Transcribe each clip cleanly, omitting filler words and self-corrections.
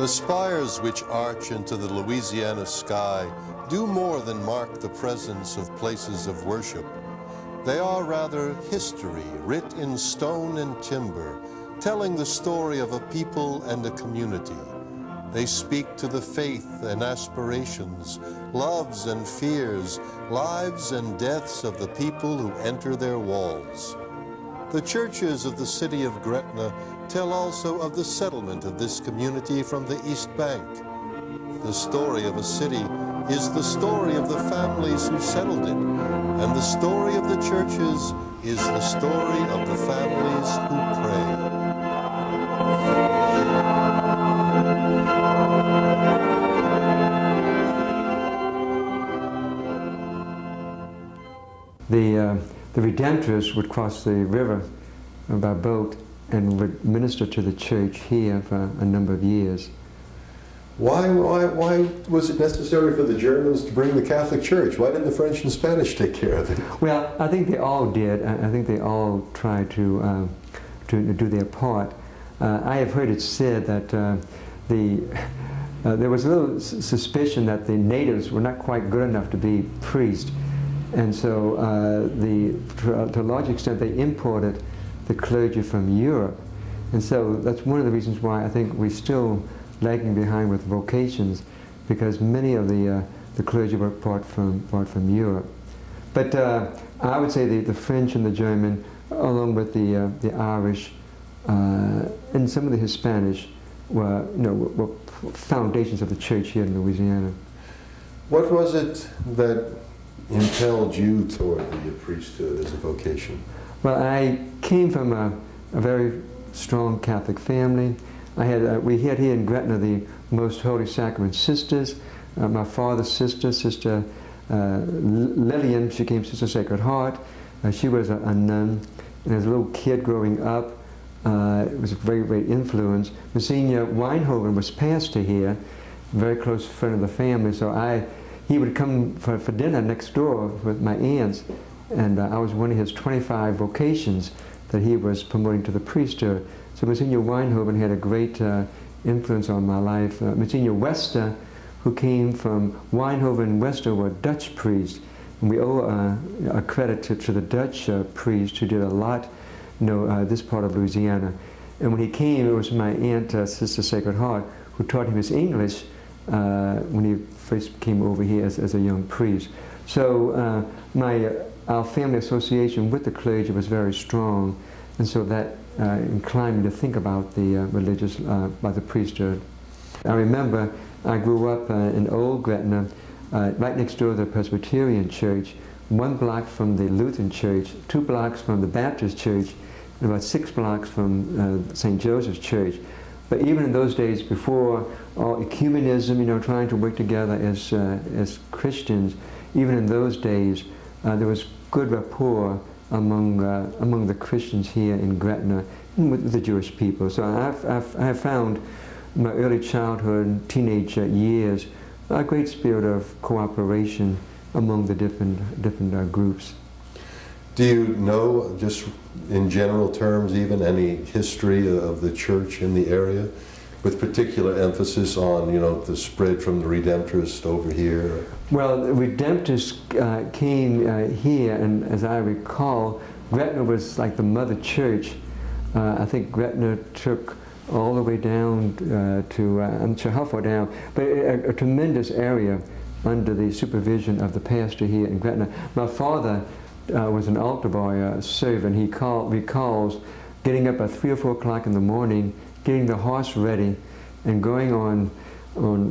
spires which arch into the Louisiana sky do more than mark the presence of places of worship. They are rather history writ in stone and timber, telling the story of a people and a community. They speak to the faith and aspirations, loves and fears, lives and deaths of the people who enter their walls. The churches of the city of Gretna tell also of the settlement of this community from the East Bank. The story of a city is the story of the families who settled it, and the story of the churches is the story of the families who pray. The Redemptorists would cross the river by boat and would minister to the church here for a number of years. Why was it necessary for the Germans to bring the Catholic Church? Why didn't the French and Spanish take care of it? Well, I think they all did. I think they all tried to do their part. I have heard it said that there was a little suspicion that the natives were not quite good enough to be priests, and so to a large extent they imported the clergy from Europe, and so that's one of the reasons why I think we're still lagging behind with vocations, because many of the clergy were brought from Europe. But I would say the French and the German, along with the Irish and some of the Hispanics, were foundations of the church here in Louisiana. What was it that impelled you toward the priesthood as a vocation? Well, I came from a very strong Catholic family. We had here in Gretna the Most Holy Sacrament Sisters. My father's sister, Sister Lillian, she became Sister Sacred Heart. She was a nun, and as a little kid growing up, it was a very great influence. Monsignor Weinhoven was pastor here, a very close friend of the family, so he would come for dinner next door with my aunts, and I was one of his 25 vocations that he was promoting to the priesthood. So Monsignor Weinhoven had a great influence on my life. Monsignor Wester, who came from Weinhoven and Wester, were Dutch priests, and we owe a credit to the Dutch priest who did a lot, this part of Louisiana. And when he came, it was my aunt, Sister Sacred Heart, who taught him his English when he first came over here as a young priest. So our family association with the clergy was very strong, and so that inclined me to think about the about the priesthood. I remember I grew up in Old Gretna, right next door to the Presbyterian Church, 1 block from the Lutheran Church, 2 blocks from the Baptist Church, and about 6 blocks from St. Joseph's Church. But even in those days, before all ecumenism, trying to work together as Christians, even in those days, there was good rapport among the Christians here in Gretna and with the Jewish people. So I have found in my early childhood and teenage years a great spirit of cooperation among the different groups. Do you know, just in general terms, even any history of the church in the area, with particular emphasis on, the spread from the Redemptorists over here? Well, the Redemptorists came here, and as I recall, Gretna was like the mother church. I think Gretna took all the way down to, I'm not sure how far down, but a tremendous area under the supervision of the pastor here in Gretna. My father was an altar boy servant. He recalls getting up at 3 or 4 o'clock in the morning, getting the horse ready, and going on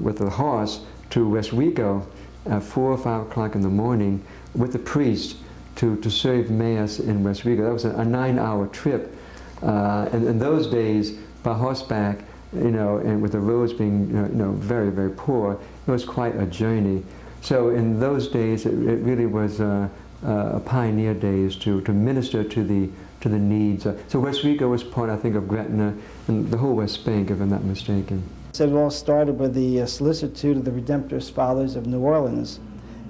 with the horse to Westwego at 4 or 5 o'clock in the morning with the priest to serve Mass in Westwego. That was a 9-hour trip. And in those days, by horseback, and with the roads being very, very poor, it was quite a journey. So in those days, it really was a pioneer days to minister to the needs. So Westwego was part, I think, of Gretna and the whole West Bank, if I'm not mistaken. It all started with the solicitude of the Redemptorist Fathers of New Orleans,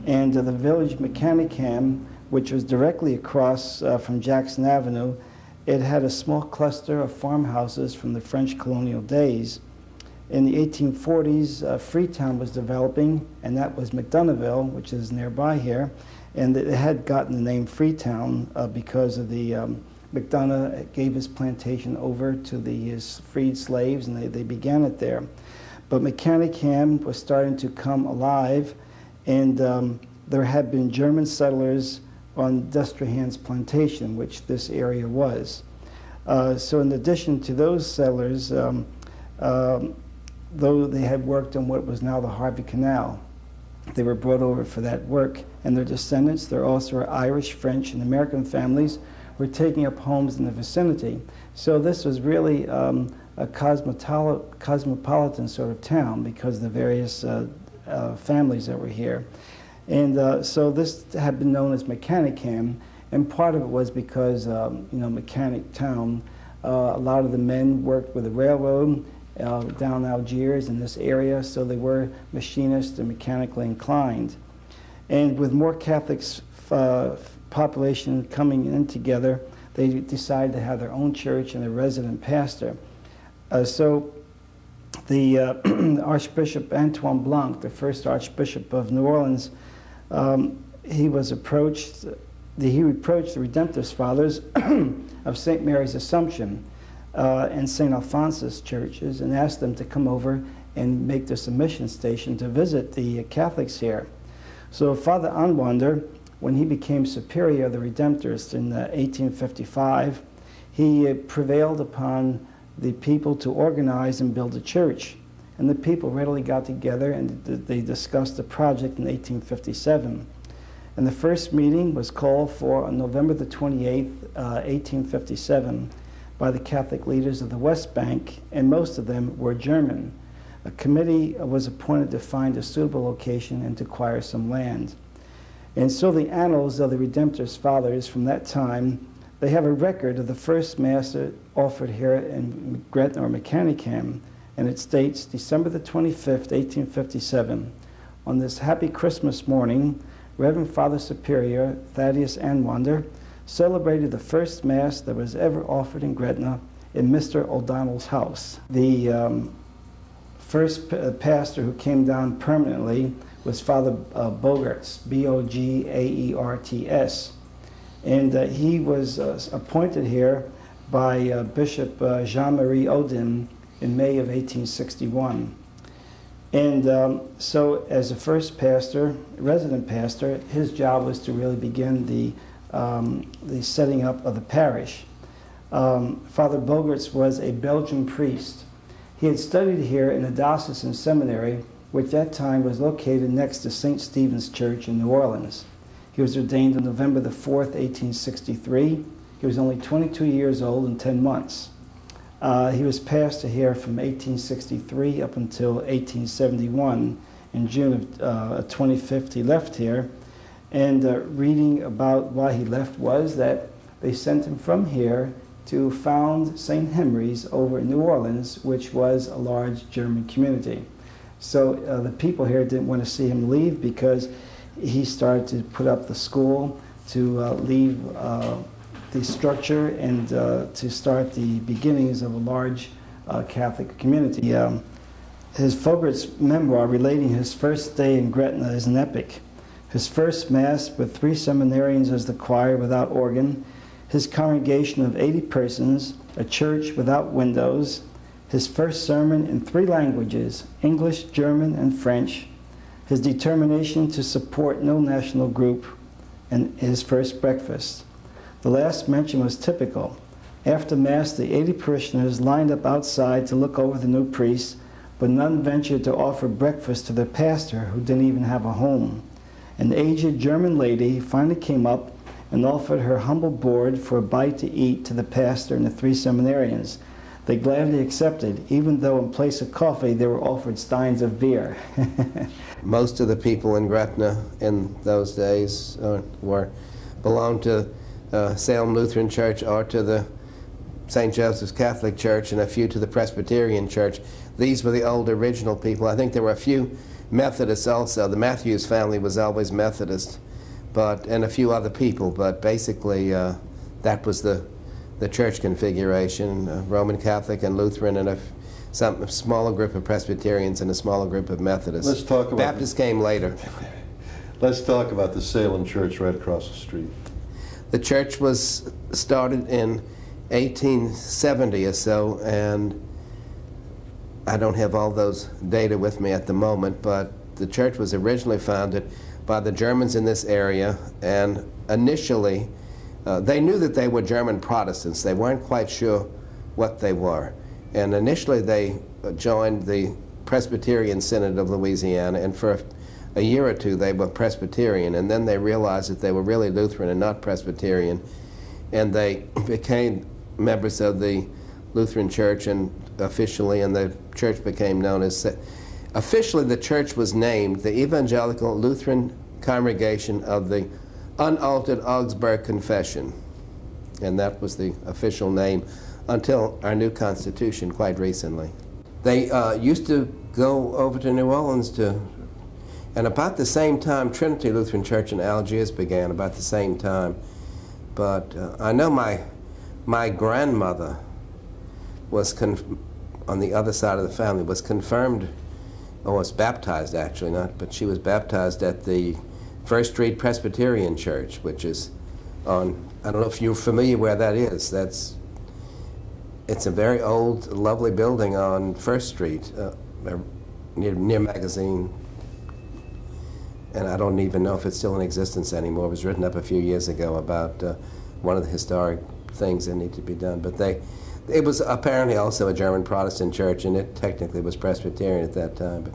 and the village Mechanicam, which was directly across from Jackson Avenue. It had a small cluster of farmhouses from the French colonial days, In the 1840s, Freetown was developing, and that was McDonoughville, which is nearby here. And it had gotten the name Freetown because of the McDonough gave his plantation over to his freed slaves, and they began it there. But Mechanicham was starting to come alive, and there had been German settlers on Destrehan's plantation, which this area was. So in addition to those settlers, though they had worked on what was now the Harvey Canal, they were brought over for that work, and their descendants, there also are Irish, French, and American families, were taking up homes in the vicinity. So this was really a cosmopolitan sort of town because of the various families that were here. And so this had been known as Mechanicham, and part of it was because, Mechanic Town, a lot of the men worked with the railroad down Algiers in this area, so they were machinists and mechanically inclined. And with more Catholics population coming in together, they decided to have their own church and a resident pastor. So the Archbishop Antoine Blanc, the first Archbishop of New Orleans, he reproached the Redemptorist Fathers of St. Mary's Assumption and St. Alphonsus churches, and asked them to come over and make this a mission station to visit the Catholics here. So Father Anwander, when he became superior of the Redemptorists in 1855, he prevailed upon the people to organize and build a church. And the people readily got together and they discussed the project in 1857. And the first meeting was called for on November the 28th, 1857, by the Catholic leaders of the West Bank, and most of them were German. A committee was appointed to find a suitable location and to acquire some land. And so the annals of the Redemptorist Fathers from that time, they have a record of the first Mass offered here in Gretna or Mechanicham, and it states, December the 25th, 1857, on this happy Christmas morning, Reverend Father Superior Thaddeus Anwander celebrated the first Mass that was ever offered in Gretna in Mr. O'Donnell's house. The first pastor who came down permanently was Father Bogerts, Bogaerts, and he was appointed here by Bishop Jean-Marie Odin in May of 1861. And so as the first pastor, resident pastor, his job was to really begin the setting up of the parish. Father Bogerts was a Belgian priest. He had studied here in the diocesan seminary, which at that time was located next to St. Stephen's Church in New Orleans. He was ordained on November the 4th, 1863. He was only 22 years old and 10 months. He was pastor here from 1863 up until 1871. In June of 25th, he left here. And reading about why he left was that they sent him from here to found St. Henry's over in New Orleans, which was a large German community. So the people here didn't want to see him leave because he started to put up the school, to leave the structure, and to start the beginnings of a large Catholic community. His Fogert's memoir relating his first day in Gretna is an epic. His first Mass with 3 seminarians as the choir without organ, his congregation of 80 persons, a church without windows, his first sermon in 3 languages, English, German, and French, his determination to support no national group, and his first breakfast. The last mention was typical. After Mass, the 80 parishioners lined up outside to look over the new priest, but none ventured to offer breakfast to their pastor, who didn't even have a home. An aged German lady finally came up and offered her humble board for a bite to eat to the pastor and the 3 seminarians. They gladly accepted, even though in place of coffee they were offered steins of beer. Most of the people in Gretna in those days belonged to Salem Lutheran Church or to the St. Joseph's Catholic Church, and a few to the Presbyterian Church. These were the old original people. I think there were a few Methodists also. The Matthews family was always Methodist, and a few other people, but basically that was the the church configuration, Roman Catholic and Lutheran, and a smaller group of Presbyterians and a smaller group of Methodists. Let's talk about Baptists came later. Let's talk about the Salem Church right across the street. The church was started in 1870 or so, and I don't have all those data with me at the moment, but the church was originally founded by the Germans in this area, and initially they knew that they were German Protestants. They weren't quite sure what they were. And initially they joined the Presbyterian Synod of Louisiana, and for a year or two they were Presbyterian, and then they realized that they were really Lutheran and not Presbyterian, and they became members of the Lutheran Church and officially, and the church became known as, officially the church was named the Evangelical Lutheran Congregation of the Unaltered Augsburg Confession, and that was the official name until our new constitution quite recently. They used to go over to New Orleans and about the same time Trinity Lutheran Church in Algiers began, about the same time. But I know my grandmother was, on the other side of the family, was confirmed, or was baptized actually, but she was baptized at the First Street Presbyterian Church, which is on, I don't know if you're familiar where that is. It's a very old, lovely building on First Street, near Magazine. And I don't even know if it's still in existence anymore. It was written up a few years ago about one of the historic things that need to be done. But it was apparently also a German Protestant church, and it technically was Presbyterian at that time. But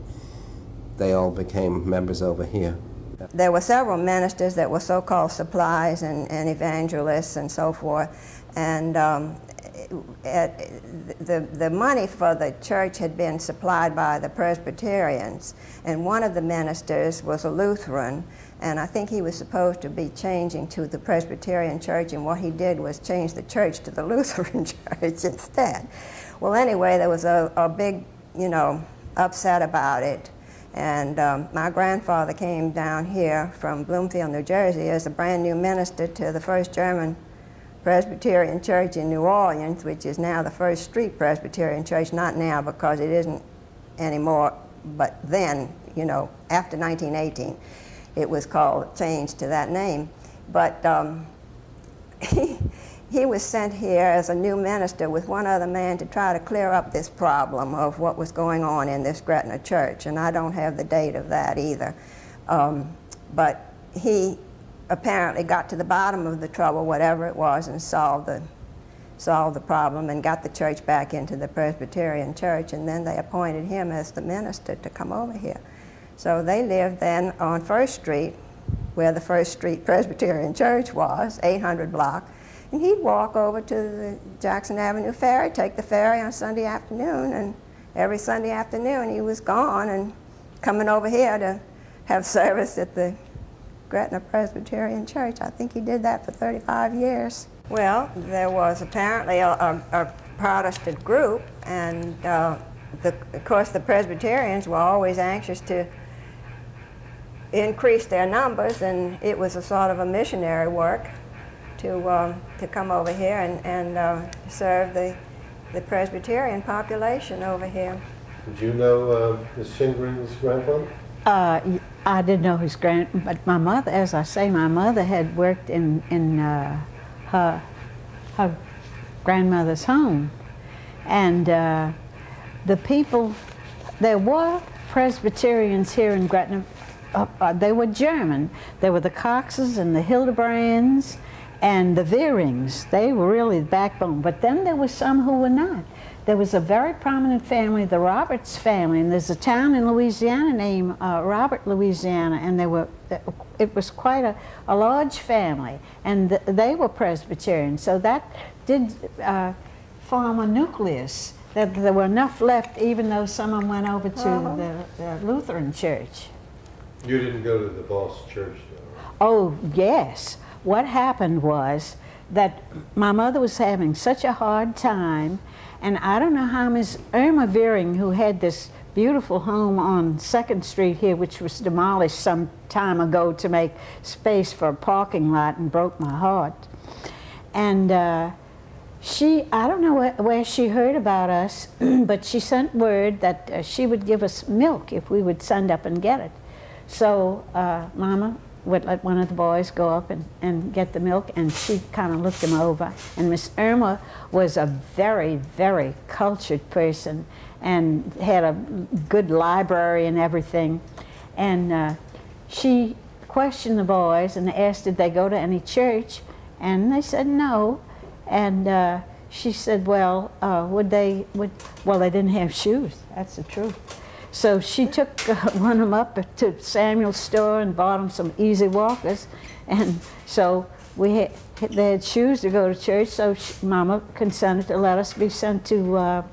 they all became members over here. There were several ministers that were so-called supplies and evangelists and so forth, and the money for the church had been supplied by the Presbyterians, and one of the ministers was a Lutheran, and I think he was supposed to be changing to the Presbyterian church, and what he did was change the church to the Lutheran church instead. Well, anyway, there was a big, upset about it. And my grandfather came down here from Bloomfield, New Jersey as a brand new minister to the First German Presbyterian Church in New Orleans, which is now the First Street Presbyterian Church, not now because it isn't anymore, but then, after 1918, it was changed to that name. But he was sent here as a new minister with one other man to try to clear up this problem of what was going on in this Gretna church, and I don't have the date of that either. But he apparently got to the bottom of the trouble, whatever it was, and solved the problem and got the church back into the Presbyterian church, and then they appointed him as the minister to come over here. So they lived then on First Street, where the First Street Presbyterian Church was, 800 block, and he'd walk over to the Jackson Avenue ferry, take the ferry on Sunday afternoon, and every Sunday afternoon he was gone and coming over here to have service at the Gretna Presbyterian Church. I think he did that for 35 years. Well, there was apparently a Protestant group, and of course the Presbyterians were always anxious to increase their numbers, and it was a sort of a missionary work to come over here and serve the Presbyterian population over here. Did you know Ms. Shingren's grandfather? I didn't know his but my mother, as I say, my mother had worked in her grandmother's home, and the people, there were Presbyterians here in Gretna. They were German. There were the Coxes and the Hildebrands and the Veerings. They were really the backbone. But then there were some who were not. There was a very prominent family, the Roberts family, and there's a town in Louisiana named Robert, Louisiana, and it was quite a large family, and they were Presbyterian. So that did form a nucleus, that there were enough left even though some of them went over to the Lutheran church. You didn't go to the Voss church, though? Oh, yes. What happened was that my mother was having such a hard time, and I don't know how Miss Irma Veering, who had this beautiful home on 2nd Street here, which was demolished some time ago to make space for a parking lot, and broke my heart. And I don't know where she heard about us, but she sent word that she would give us milk if we would send up and get it. So Mama would let one of the boys go up and get the milk, and she kind of looked them over. And Miss Irma was a very, very cultured person and had a good library and everything. And she questioned the boys and asked did they go to any church, and they said no. And she said, well, well, they didn't have shoes. That's the truth. So she took one of them up to Samuel's store and bought them some easy walkers. And so they had shoes to go to church, so Mama consented to let us be sent to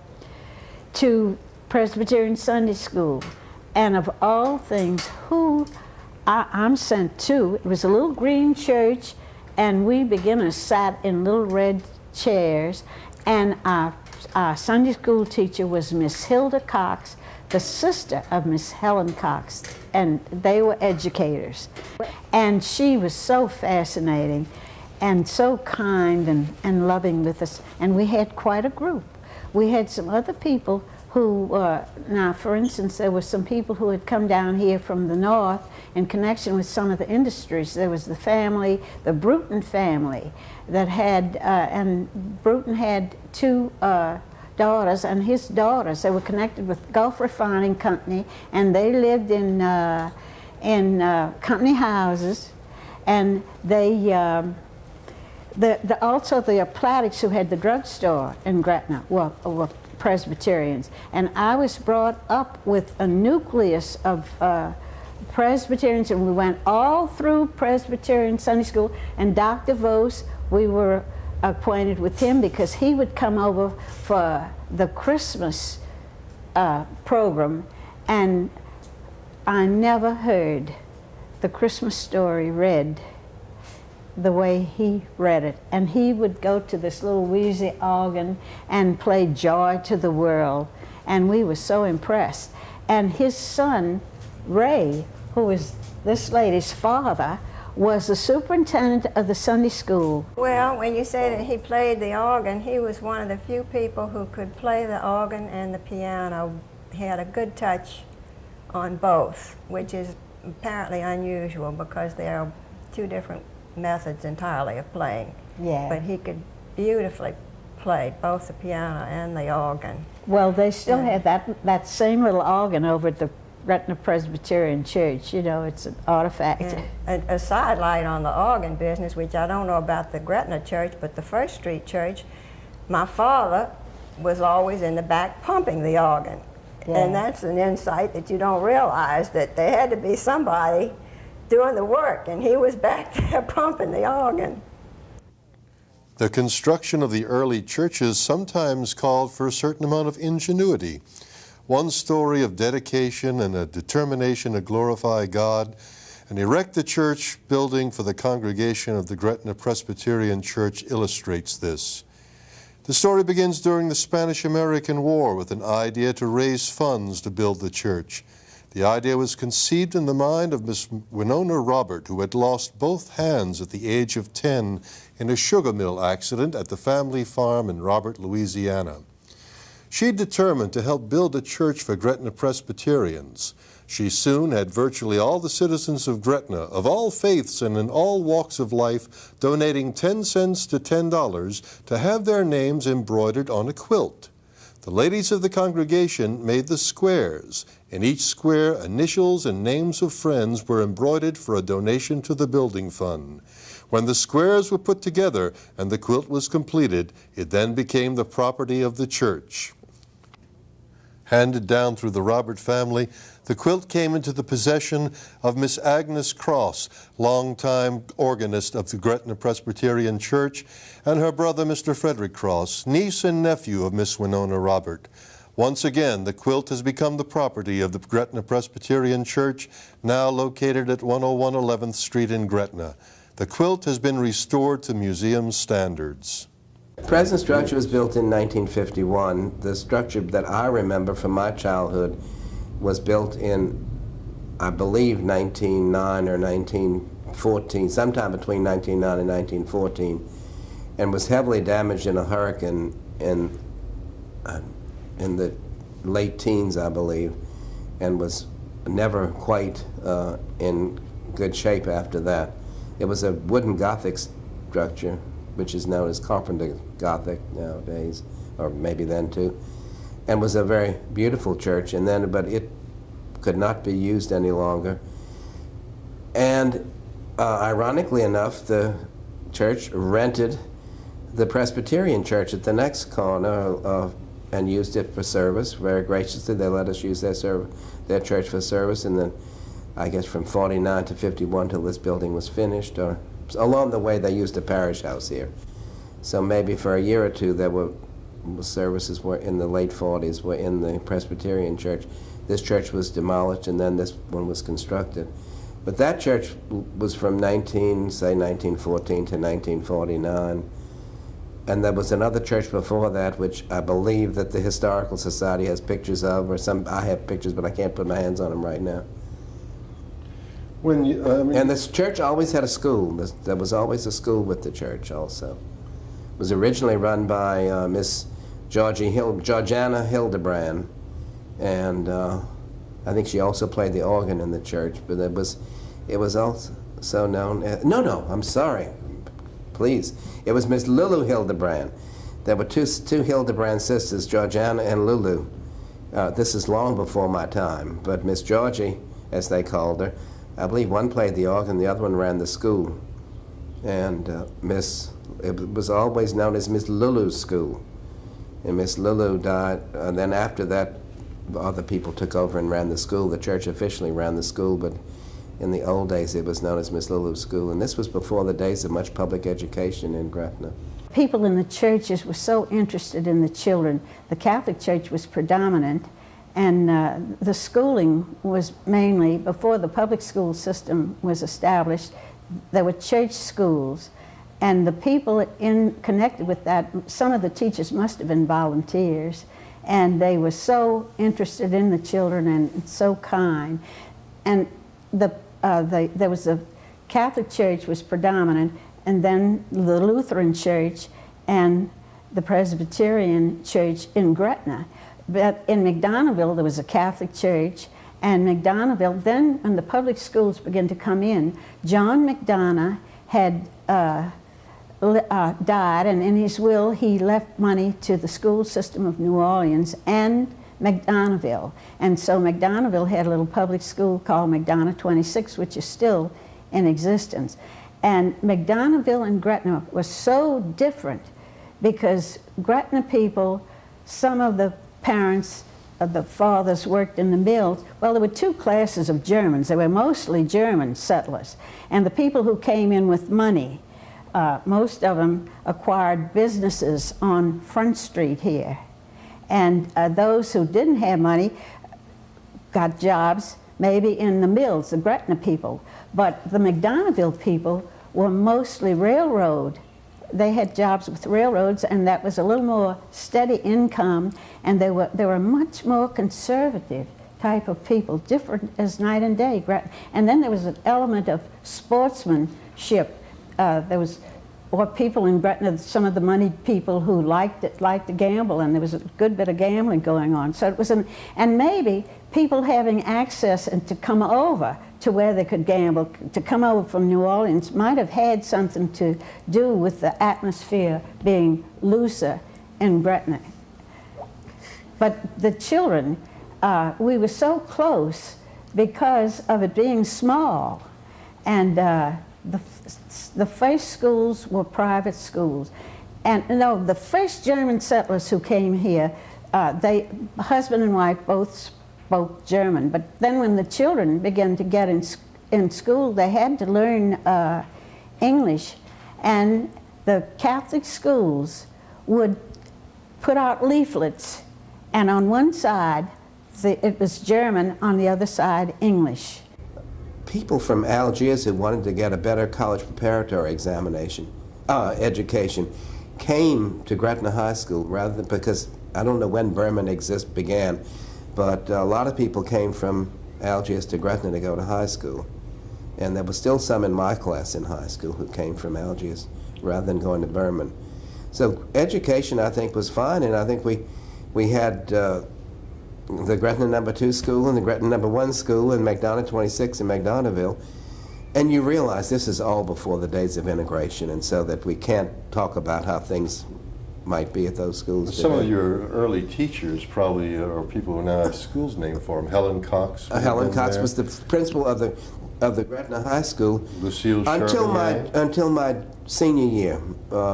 Presbyterian Sunday School. And of all things, who I'm sent to, it was a little green church, and we beginners sat in little red chairs, and our Sunday school teacher was Miss Hilda Cox, the sister of Miss Helen Cox, and they were educators. And she was so fascinating and so kind and loving with us, and we had quite a group. We had some other people who, now for instance, there were some people who had come down here from the north in connection with some of the industries. There was the family, the Bruton family, that had, and Bruton had two daughters, and his daughters, they were connected with Gulf Refining Company, and they lived in company houses, and they, also the Platticks, who had the drugstore in Gretna, were Presbyterians. And I was brought up with a nucleus of Presbyterians, and we went all through Presbyterian Sunday School, and Dr. Vos, we were acquainted with him because he would come over for the Christmas program, and I never heard the Christmas story read the way he read it. And he would go to this little wheezy organ and play Joy to the World, and we were so impressed. And his son, Ray, who was this lady's father, was the superintendent of the Sunday school. Well, when you say that he played the organ, he was one of the few people who could play the organ and the piano. He had a good touch on both, which is apparently unusual because they are two different methods entirely of playing. Yeah. But he could beautifully play both the piano and the organ. Well, they still have that same little organ over at the Gretna Presbyterian Church. You know, it's an artifact. And a sidelight on the organ business, which I don't know about the Gretna Church, but the First Street Church, my father was always in the back pumping the organ. Yeah. And that's an insight that you don't realize, that there had to be somebody doing the work, and he was back there pumping the organ. The construction of the early churches sometimes called for a certain amount of ingenuity. One story of dedication and a determination to glorify God and erect the church building for the congregation of the Gretna Presbyterian Church illustrates this. The story begins during the Spanish-American War with an idea to raise funds to build the church. The idea was conceived in the mind of Miss Winona Robert, who had lost both hands at the age of 10 in a sugar mill accident at the family farm in Robert, Louisiana. She determined to help build a church for Gretna Presbyterians. She soon had virtually all the citizens of Gretna, of all faiths and in all walks of life, donating 10 cents to $10 to have their names embroidered on a quilt. The ladies of the congregation made the squares. In each square, initials and names of friends were embroidered for a donation to the building fund. When the squares were put together and the quilt was completed, it then became the property of the church. Handed down through the Robert family, the quilt came into the possession of Miss Agnes Cross, longtime organist of the Gretna Presbyterian Church, and her brother, Mr. Frederick Cross, niece and nephew of Miss Winona Robert. Once again, the quilt has become the property of the Gretna Presbyterian Church, now located at 101 11th Street in Gretna. The quilt has been restored to museum standards. The present structure was built in 1951. The structure that I remember from my childhood was built in, I believe, 1909 or 1914, sometime between 1909 and 1914. and was heavily damaged in a hurricane in the late teens, I believe, and was never quite in good shape after that. It was a wooden Gothic structure, which is known as Carpenter Gothic nowadays, or maybe then too, and was a very beautiful church. And then, but it could not be used any longer. And ironically enough, the church rented the Presbyterian church at the next corner and used it for service. Very graciously, they let us use their church for service, and then I guess from 49 to 51 till this building was finished, or along the way they used the parish house here. So maybe for a year or two there were services were in the late 40s were in the Presbyterian church. This church was demolished and then this one was constructed. But that church was from 1914 to 1949. And there was another church before that, which I believe that the Historical Society has pictures of, or I have pictures, but I can't put my hands on them right now. And this church always had a school. There was always a school with the church also. It was originally run by Miss Georgiana Hildebrand, and I think she also played the organ in the church, but it was also known as, no, I'm sorry. Please. It was Miss Lulu Hildebrand. There were two Hildebrand sisters, Georgiana and Lulu. This is long before my time, but Miss Georgie, as they called her, I believe one played the organ, the other one ran the school. And it was always known as Miss Lulu's school. And Miss Lulu died, and then after that, other people took over and ran the school. The church officially ran the school, but in the old days, it was known as Miss Lulu's School, and this was before the days of much public education in Gretna. People in the churches were so interested in the children. The Catholic Church was predominant, and the schooling was mainly, before the public school system was established, there were church schools, and the people connected with that, some of the teachers must have been volunteers, and they were so interested in the children and so kind. And there was a Catholic Church was predominant, and then the Lutheran Church and the Presbyterian Church in Gretna. But in McDonoughville there was a Catholic Church, and McDonoughville, then when the public schools began to come in, John McDonough had died, and in his will he left money to the school system of New Orleans and McDonoughville. And so McDonoughville had a little public school called McDonough 26, which is still in existence. And McDonoughville and Gretna was so different because Gretna people, some of the parents, the fathers worked in the mills. Well, there were two classes of Germans. They were mostly German settlers. And the people who came in with money, most of them acquired businesses on Front Street here. And those who didn't have money got jobs maybe in the mills, the Gretna people. But the McDonoughville people were mostly railroad. They had jobs with railroads, and that was a little more steady income, and they were much more conservative type of people, different as night and day. And then there was an element of sportsmanship. Or people in Gretna, some of the moneyed people who liked to gamble, and there was a good bit of gambling going on. So it was and maybe people having access and to come over to where they could gamble, to come over from New Orleans, might have had something to do with the atmosphere being looser in Gretna. But the children, we were so close because of it being small, and the first schools were private schools. And no, the first German settlers who came here, husband and wife both spoke German. But then when the children began to get in school, they had to learn English. And the Catholic schools would put out leaflets, and on one side it was German, on the other side English. People from Algiers who wanted to get a better college preparatory education came to Gretna High School rather than, because I don't know when Berman began, but a lot of people came from Algiers to Gretna to go to high school. And there was still some in my class in high school who came from Algiers rather than going to Berman. So education, I think, was fine, and I think we had the Gretna No. 2 school and the Gretna No. 1 school and McDonough 26 in McDonoughville. And you realize this is all before the days of integration, and so that we can't talk about how things might be at those schools Some today. of your early teachers probably are people who now have schools named for them. Helen Cox. Helen Cox was the principal of the Gretna High School Lucille until my senior year.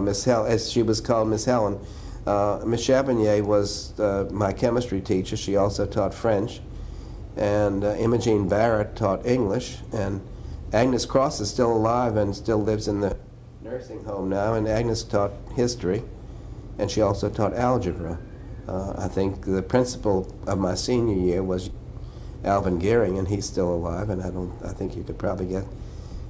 Miss Helen, as she was called, Miss Helen. Miss Chabonnier was my chemistry teacher. She also taught French, and Imogene Barrett taught English, and Agnes Cross is still alive and still lives in the nursing home now, and Agnes taught history, and she also taught algebra. I think the principal of my senior year was Alvin Gearing, and he's still alive, and I think you could probably get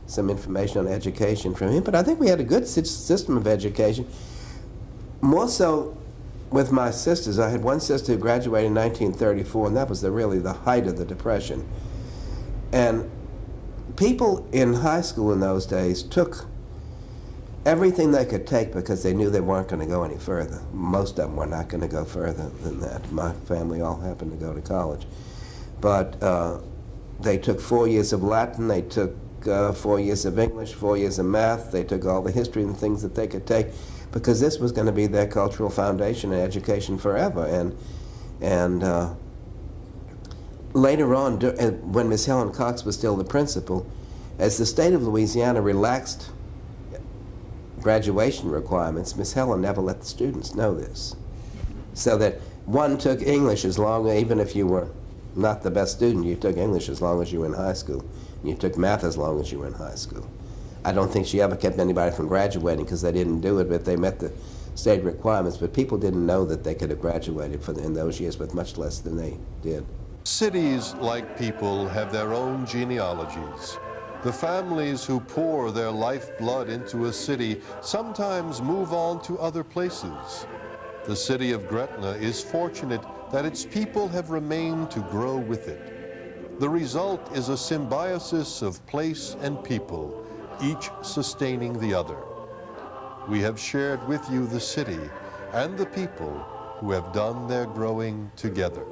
some information on education from him. But I think we had a good system of education. More so with my sisters. I had one sister who graduated in 1934, and that was really the height of the Depression. And people in high school in those days took everything they could take because they knew they weren't going to go any further. Most of them were not going to go further than that. My family all happened to go to college. But they took 4 years of Latin, they took 4 years of English, 4 years of math, they took all the history and things that they could take, because this was going to be their cultural foundation and education forever. And later on, when Miss Helen Cox was still the principal, as the state of Louisiana relaxed graduation requirements, Miss Helen never let the students know this. So that one took English as long, even if you were not the best student, you took English as long as you were in high school. And you took math as long as you were in high school. I don't think she ever kept anybody from graduating because they didn't do it, but they met the state requirements. But people didn't know that they could have graduated in those years with much less than they did. Cities, like people, have their own genealogies. The families who pour their lifeblood into a city sometimes move on to other places. The city of Gretna is fortunate that its people have remained to grow with it. The result is a symbiosis of place and people, each sustaining the other. We have shared with you the city and the people who have done their growing together.